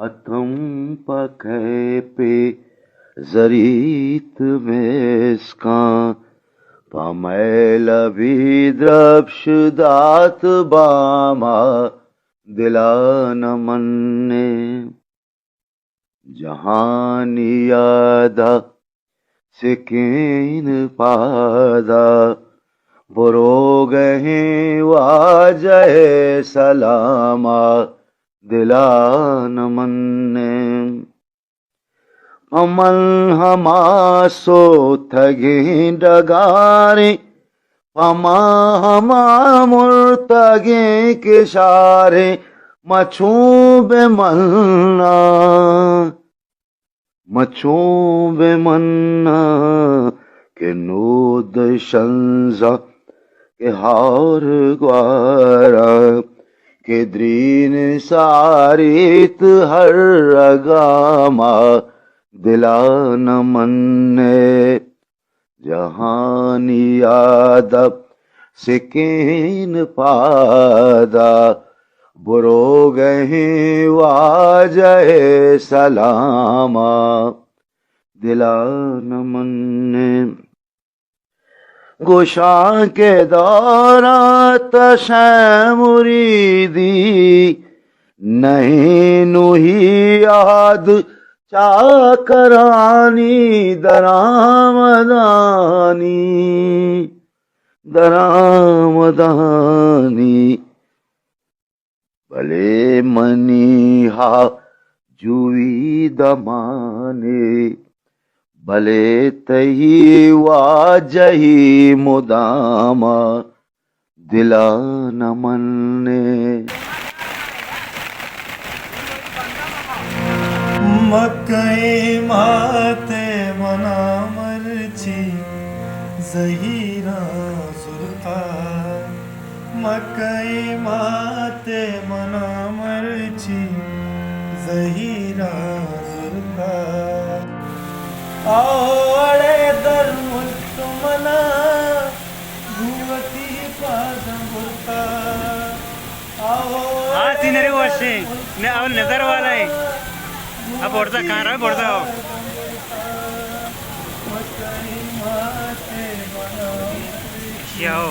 अतम पकै पे जरीत मेस्का पमैल विद्रप्श दात बामा दिला न मन्ने जहानियादा सिकीन पादा बुरोगहे वाजह सलामा दिला न मन्ने अमल हमासो थगे डगारे पमा हमा मुर्तगे किशारे मछूबे मन्ना के नूद शंजा के हार ग्वारा के द्रीन सारित हर रगामा दिला न मन्ने जहानियादब सिकीन पादा बुरोगहे वाजह सलामा दिला न मन्ने गुशा के दौरा तशै मुरीदी नहीं नुही याद चाकरानी दरामदानी भले मनीहा जुई दमाने भले तही वाजही मुदामा दिला न मन्ने मक्कई माते मना मरची जहीरा सुरता मक्कई माते मना मरची जहीरा सुरता आवडे धर्मुक्त मना भुवती पादमुरता हाँ सीनरी वॉशिंग नजर वाला है अब बढ़ता कहाँ रहा बढ़ता हो क्या हो